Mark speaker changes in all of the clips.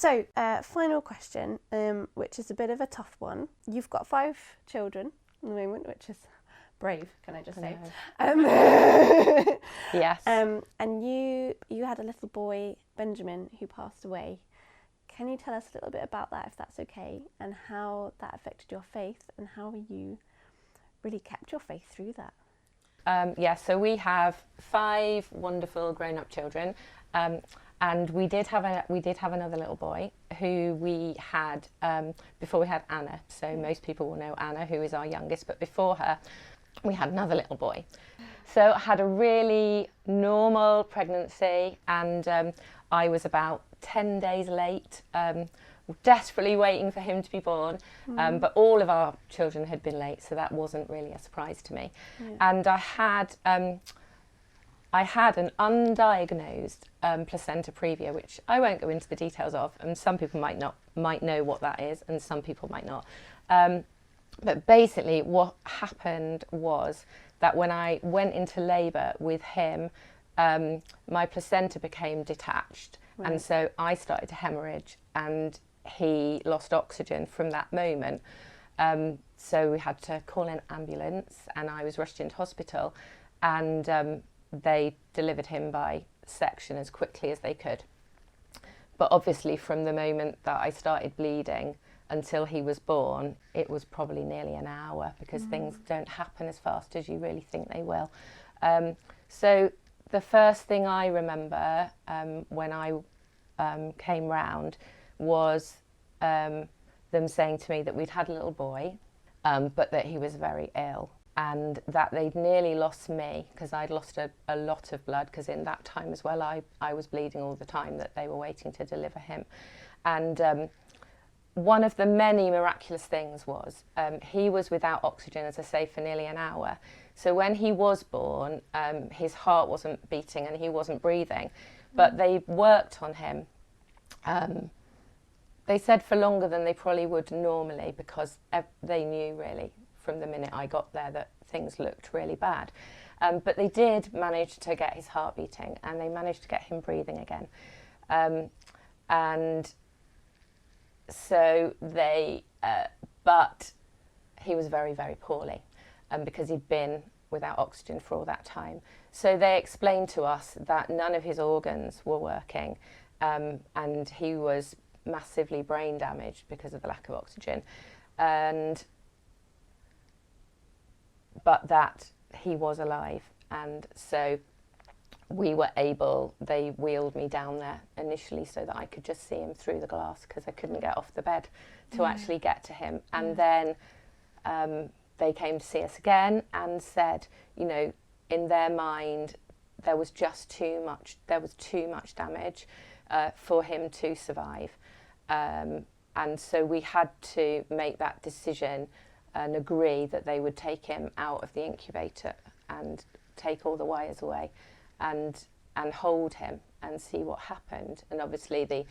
Speaker 1: So, final question, which is a bit of a tough one. You've got 5 children at the moment, which is brave, can I just say?
Speaker 2: Yes.
Speaker 1: And you had a little boy, Benjamin, who passed away. Can you tell us a little bit about that, if that's okay, and how that affected your faith, and how you really kept your faith through that?
Speaker 2: So we have 5 wonderful grown-up children, and we did have another little boy who we had before we had Anna. So most people will know Anna, who is our youngest, but before her, we had another little boy. So I had a really normal pregnancy, and I was about 10 days late, desperately waiting for him to be born, but all of our children had been late, so that wasn't really a surprise to me. And I had an undiagnosed placenta previa, which I won't go into the details of, and some people might know what that is, and some people might not. But basically what happened was that when I went into labour with him, my placenta became detached, and so I started to hemorrhage, and he lost oxygen from that moment. So we had to call an ambulance, and I was rushed into hospital, and they delivered him by section as quickly as they could. But obviously from the moment that I started bleeding until he was born, it was probably nearly an hour, because things don't happen as fast as you really think they will. So the first thing I remember when I came round was them saying to me that we'd had a little boy, but that he was very ill, and that they'd nearly lost me, because I'd lost a lot of blood, because in that time as well I was bleeding all the time, that they were waiting to deliver him. And one of the many miraculous things was he was without oxygen, as I say, for nearly an hour. So when he was born, his heart wasn't beating and he wasn't breathing, but they worked on him. They said for longer than they probably would normally, because they knew really from the minute I got there that things looked really bad. But they did manage to get his heart beating, and they managed to get him breathing again. And so but he was very, very poorly, because he'd been without oxygen for all that time. So they explained to us that none of his organs were working, and he was massively brain damaged because of the lack of oxygen, but that he was alive. And so they wheeled me down there initially so that I could just see him through the glass, because I couldn't get off the bed to actually get to him. And then they came to see us again and said, in their mind, there was too much damage for him to survive. And so we had to make that decision and agree that they would take him out of the incubator and take all the wires away and hold him and see what happened. And obviously the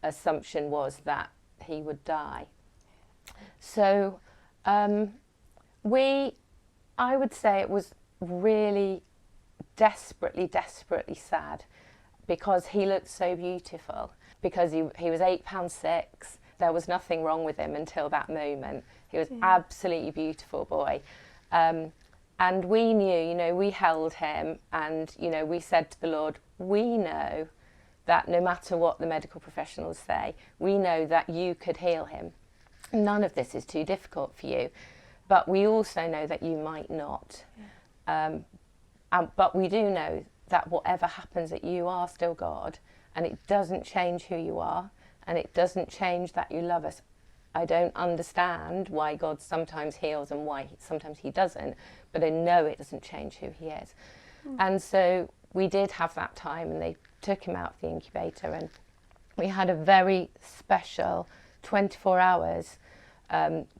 Speaker 2: assumption was that he would die. So I would say it was really desperately sad, because he looked so beautiful, because he was £8.6. There was nothing wrong with him until that moment. He was absolutely beautiful boy. And we knew, we held him, and, we said to the Lord, we know that no matter what the medical professionals say, we know that you could heal him. None of this is too difficult for you. But we also know that you might not. But we do know that whatever happens, that you are still God, and it doesn't change who you are, and it doesn't change that you love us. I don't understand why God sometimes heals and why sometimes he doesn't, but I know it doesn't change who he is. And so we did have that time, and they took him out of the incubator, and we had a very special 24 hours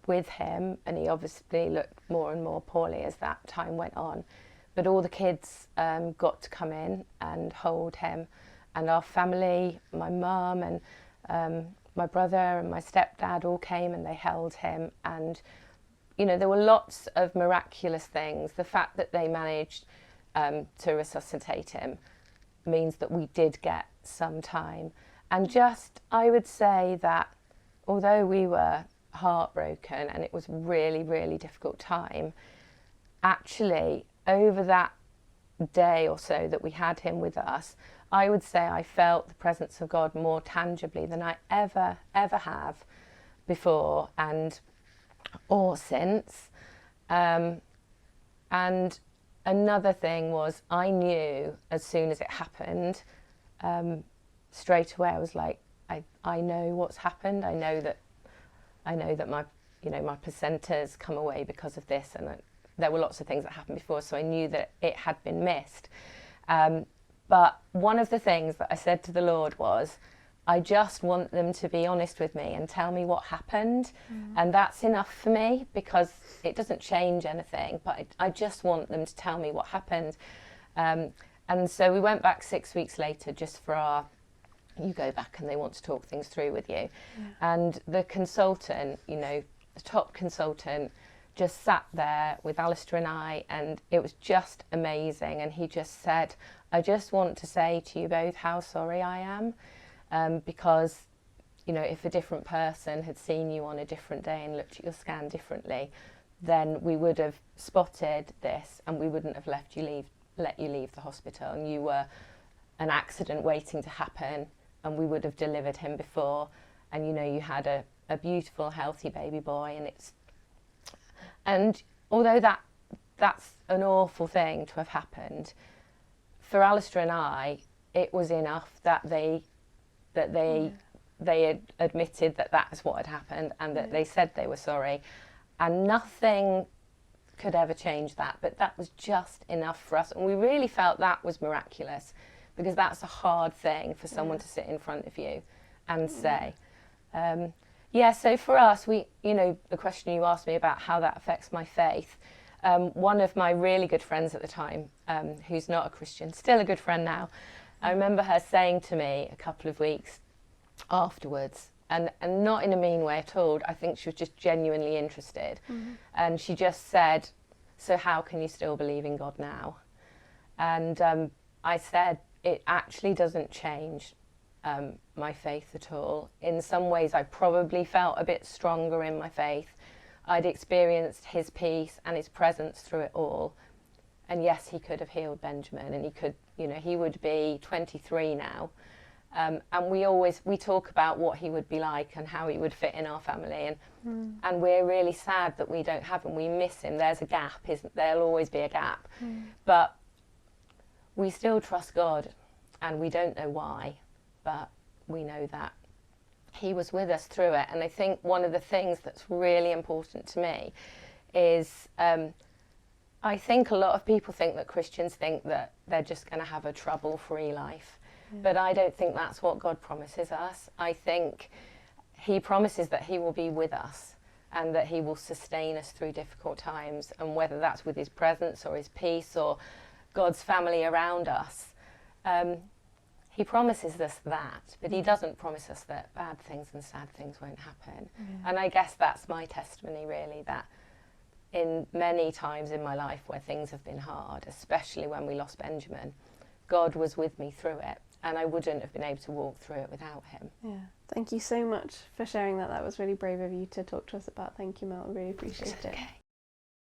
Speaker 2: with him, and he obviously looked more and more poorly as that time went on. But all the kids got to come in and hold him, and our family, my mum and my brother and my stepdad all came, and they held him. And there were lots of miraculous things. The fact that they managed to resuscitate him means that we did get some time. And just, I would say that although we were heartbroken and it was really, really difficult time, actually over that day or so that we had him with us, I would say I felt the presence of God more tangibly than I ever have before and or since. And another thing was, I knew as soon as it happened, straight away I was like, I know what's happened. I know that my my placentas come away because of this, and there were lots of things that happened before, so I knew that it had been missed. But one of the things that I said to the Lord was, I just want them to be honest with me and tell me what happened. And that's enough for me, because it doesn't change anything, but I just want them to tell me what happened. And so we went back 6 weeks later just for our, you go back and they want to talk things through with you. And the consultant, the top consultant, just sat there with Alistair and I, and it was just amazing. And he just said, I just want to say to you both how sorry I am, because, if a different person had seen you on a different day and looked at your scan differently, then we would have spotted this and we wouldn't have let you leave the hospital, and you were an accident waiting to happen, and we would have delivered him before, and you had a beautiful, healthy baby boy, and although that's an awful thing to have happened, for Alistair and I, it was enough that they had admitted that that's what had happened, and that they said they were sorry, and nothing could ever change that. But that was just enough for us, and we really felt that was miraculous, because that's a hard thing for someone to sit in front of you and say. So for us, the question you asked me about how that affects my faith, one of my really good friends at the time, who's not a Christian, still a good friend now, I remember her saying to me a couple of weeks afterwards, and not in a mean way at all, I think she was just genuinely interested, and she just said, so how can you still believe in God now? And I said, it actually doesn't change my faith at all. In some ways, I probably felt a bit stronger in my faith. I'd experienced his peace and his presence through it all. And yes, he could have healed Benjamin, and he could, he would be 23 now. And we talk about what he would be like and how he would fit in our family. And we're really sad that we don't have him. We miss him. There's a gap, there'll always be a gap. But we still trust God, and we don't know why, but we know that he was with us through it. And I think one of the things that's really important to me is, I think a lot of people think that Christians think that they're just going to have a trouble-free life. But I don't think that's what God promises us. I think he promises that he will be with us and that he will sustain us through difficult times, and whether that's with his presence or his peace or God's family around us. He promises us that, but he doesn't promise us that bad things and sad things won't happen. And I guess that's my testimony, really, that in many times in my life where things have been hard, especially when we lost Benjamin, God was with me through it, and I wouldn't have been able to walk through it without him.
Speaker 1: Yeah. Thank you so much for sharing that. That was really brave of you to talk to us about. Thank you, Mel. I really appreciate it.
Speaker 2: Okay.